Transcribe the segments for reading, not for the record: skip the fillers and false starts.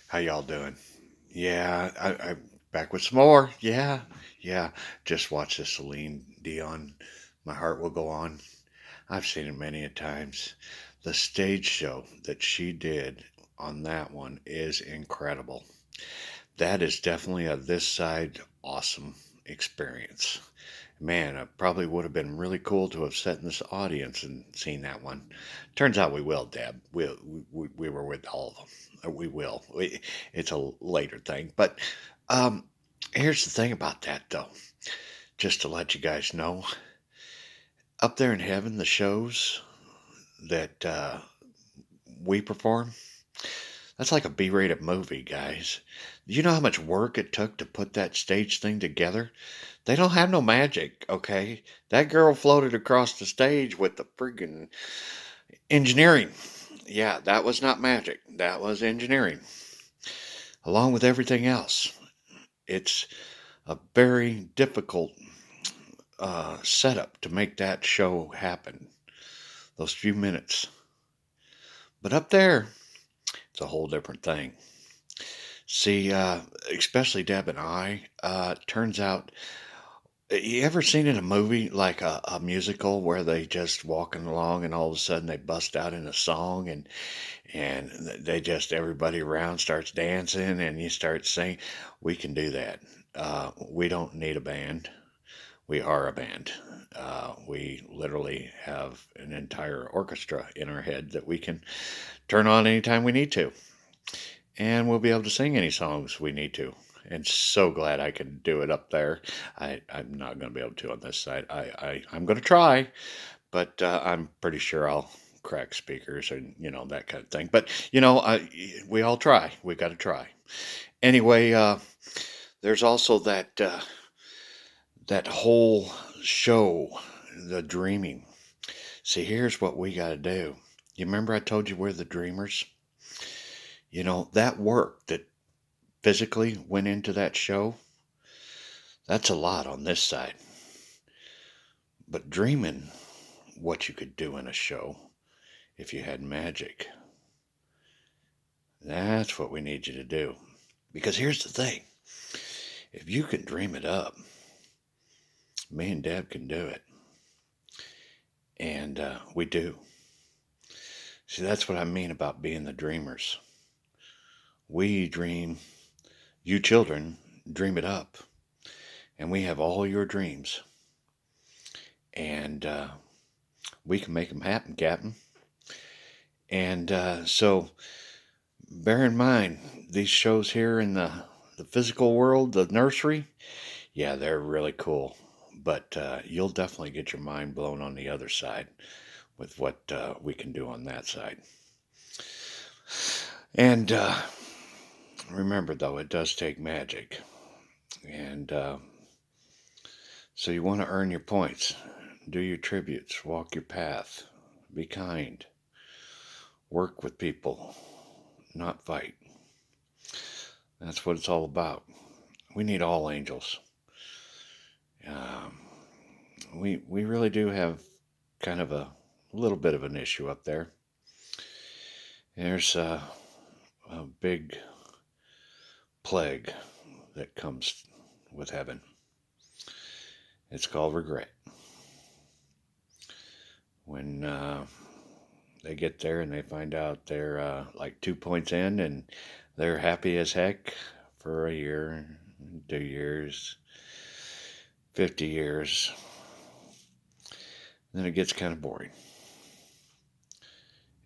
How y'all doing? Yeah, I back with some more. Yeah. Just watch the Celine Dion. My heart will go on. I've seen it many a times. The stage show that she did on that one is incredible. That is definitely a this side awesome experience. Man, it probably would have been really cool to have sat in this audience and seen that one. Turns out we will, Deb. We were with all of them. We will. It's a later thing. But um, here's the thing about that, though. Just to let you guys know, up there in heaven, the shows that we perform, that's like a B-rated movie, guys. You know how much work it took to put that stage thing together? They don't have no magic, okay? That girl floated across the stage with the friggin' engineering. Yeah, that was not magic. That was engineering, along with everything else. It's a very difficult setup to make that show happen, those few minutes. But up there, it's a whole different thing. See, especially Deb and I, turns out, you ever seen in a movie like a musical where they just walking along and all of a sudden they bust out in a song and they just everybody around starts dancing and you start singing? We can do that. We don't need a band. We are a band. We literally have an entire orchestra in our head that we can turn on anytime we need to, and we'll be able to sing any songs we need to. And so glad I can do it up there. I'm not going to be able to on this side. I'm going to try, but I'm pretty sure I'll crack speakers and that kind of thing. But we all try. We got to try. Anyway, there's also that whole show, the dreaming. See, here's what we got to do. You remember I told you we're the dreamers? That work that physically went into that show, that's a lot on this side. But dreaming what you could do in a show if you had magic, that's what we need you to do. Because here's the thing, if you can dream it up, me and Deb can do it. And we do. See, that's what I mean about being the dreamers. We dream, you children dream it up. And we have all your dreams. And we can make them happen, Captain. And so bear in mind, these shows here in the physical world, the nursery, yeah, they're really cool. But you'll definitely get your mind blown on the other side with what we can do on that side. And remember, though, it does take magic. And so you want to earn your points. Do your tributes. Walk your path. Be kind. Work with people. Not fight. That's what it's all about. We need all angels. Um, we really do have kind of a little bit of an issue up there. There's a big plague that comes with heaven. It's called regret. When they get there and they find out they're like 2 points in and they're happy as heck for a year, 2 years, 50 years, then it gets kind of boring.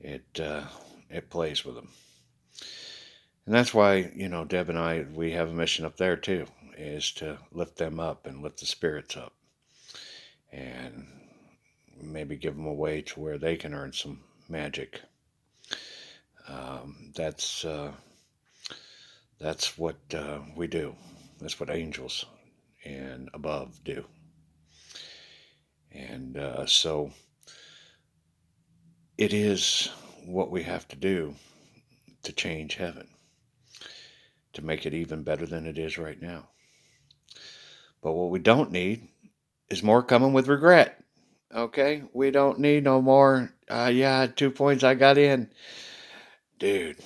It plays with them. And that's why, Deb and I, we have a mission up there too, is to lift them up and lift the spirits up and maybe give them a way to where they can earn some magic. That's what we do. That's what angels and above do. And so it is what we have to do to change heaven, to make it even better than it is right now. But what we don't need is more coming with regret. Okay? We don't need no more, yeah, 2 points I got in. Dude,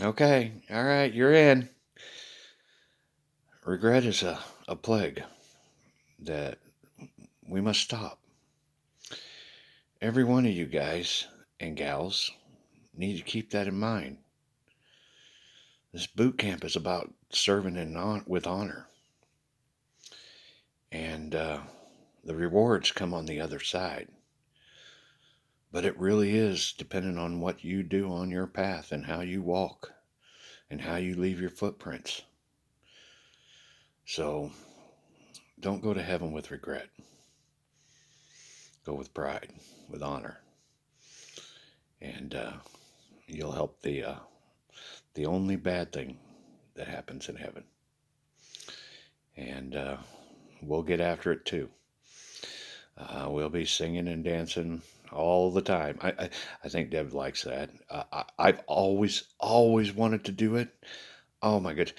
Okay, all right, you're in. Regret is a plague that we must stop. Every one of you guys and gals need to keep that in mind. This boot camp is about serving with honor, and the rewards come on the other side. But it really is dependent on what you do on your path and how you walk and how you leave your footprints. So don't go to heaven with regret. Go with pride, with honor, and you'll help the only bad thing that happens in heaven. And we'll get after it too. We'll be singing and dancing all the time. I think Deb likes that. I've always wanted to do it. Oh my goodness.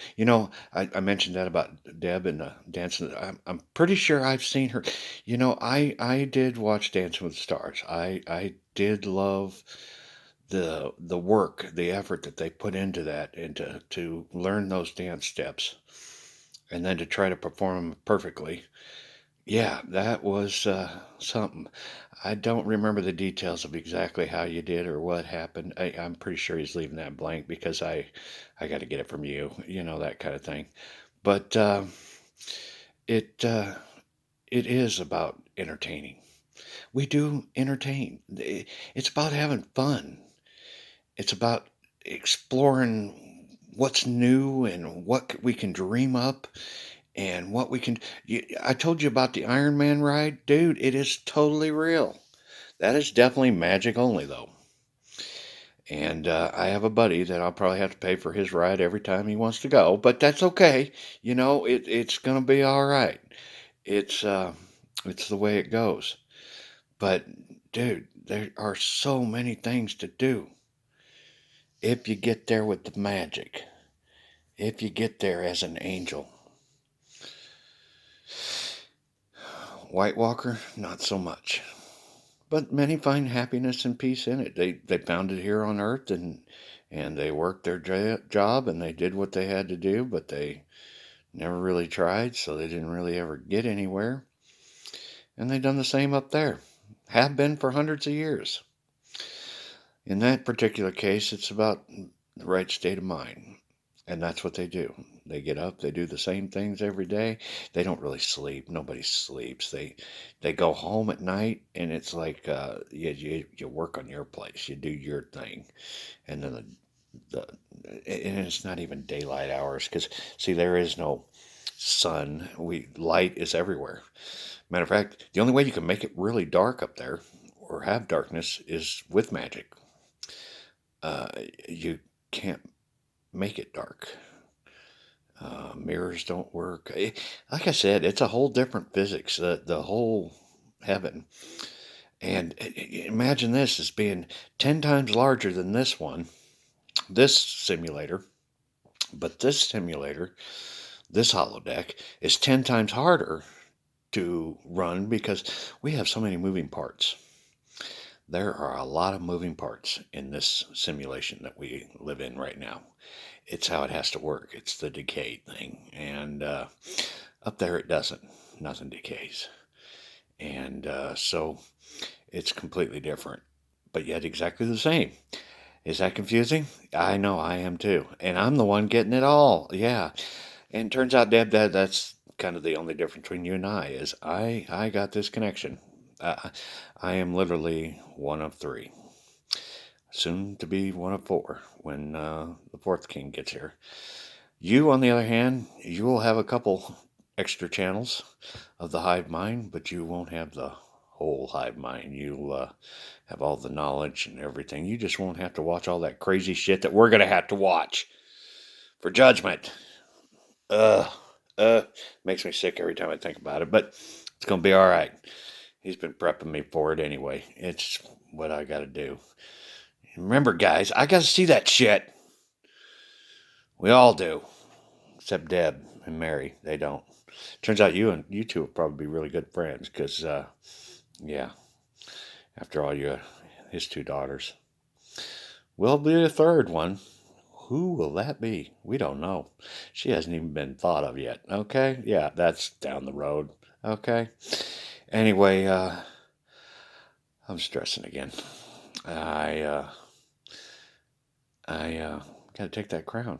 I mentioned that about Deb and dancing. I'm pretty sure I've seen her. I did watch Dancing with the Stars. I did love the work, the effort that they put into that, and to learn those dance steps, and then to try to perform them perfectly. Yeah, that was something. I don't remember the details of exactly how you did or what happened. I'm pretty sure he's leaving that blank because I got to get it from you, that kind of thing. But it it is about entertaining. We do entertain. It's about having fun. It's about exploring what's new and what we can dream up and what we can. I told you about the Iron Man ride, dude. It is totally real. That is definitely magic only, though. And I have a buddy that I'll probably have to pay for his ride every time he wants to go, but that's okay. It's gonna be all right. It's uh, it's the way it goes. But dude, there are so many things to do if you get there with the magic. If you get there as an angel. White Walker, not so much. But many find happiness and peace in it. They found it here on Earth, and they worked their job and they did what they had to do, but they never really tried, so they didn't really ever get anywhere. And they've done the same up there, have been for hundreds of years. In that particular case, it's about the right state of mind. And that's what they do. They get up, they do the same things every day. They don't really sleep. Nobody sleeps. They go home at night, and it's like you work on your place, you do your thing, and then the and it's not even daylight hours because see there is no sun. We light is everywhere. Matter of fact, the only way you can make it really dark up there or have darkness is with magic. Uh, you can't make it dark. Mirrors don't work. Like I said, it's a whole different physics. The whole heaven. And imagine this as being 10 times larger than this one, this simulator. But this simulator, this holodeck, is 10 times harder to run because we have so many moving parts. There are a lot of moving parts in this simulation that we live in right now. It's how it has to work. It's the decay thing. And up there, it doesn't. Nothing decays. And so it's completely different, but yet exactly the same. Is that confusing? I know I am too. And I'm the one getting it all. Yeah. And turns out, Deb, that's kind of the only difference between you and I is I got this connection. I am literally one of three, soon to be one of four when the fourth king gets here. You, on the other hand, you will have a couple extra channels of the hive mind, but you won't have the whole hive mind. You'll have all the knowledge and everything. You just won't have to watch all that crazy shit that we're going to have to watch for judgment. Ugh. Makes me sick every time I think about it, but it's going to be all right. He's been prepping me for it anyway. It's what I got to do. Remember, guys, I got to see that shit. We all do. Except Deb and Mary. They don't. Turns out you two will probably be really good friends because, yeah, after all, you're his two daughters. We'll be a third one. who will that be? We don't know. She hasn't even been thought of yet. Okay? Yeah, that's down the road. Okay? Anyway, I'm stressing again. I, uh, I gotta take that crown.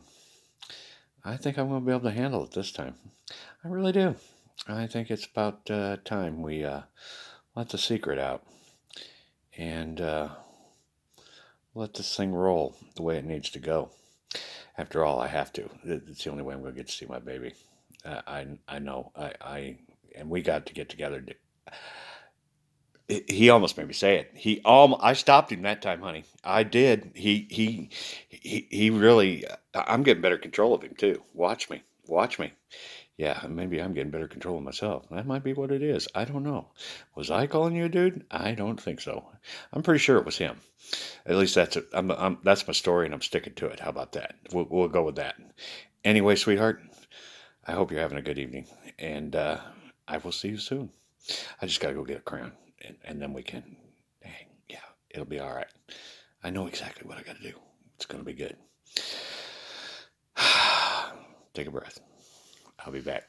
I think I'm gonna be able to handle it this time. I really do. I think it's about time we let the secret out and let this thing roll the way it needs to go. After all, I have to. It's the only way I'm going to get to see my baby. I know. And we got to get together. He almost made me say it. I stopped him that time, honey. I did. He really. I'm getting better control of him too. Watch me. Watch me. Yeah, maybe I'm getting better control of myself. That might be what it is. I don't know. Was I calling you a dude? I don't think so. I'm pretty sure it was him. At least that's it. That's my story, and I'm sticking to it. How about that? We'll go with that. Anyway, sweetheart, I hope you're having a good evening, and I will see you soon. I just gotta go get a crown, and then we can. Dang, yeah, it'll be all right. I know exactly what I gotta do. It's gonna be good. Take a breath. I'll be back.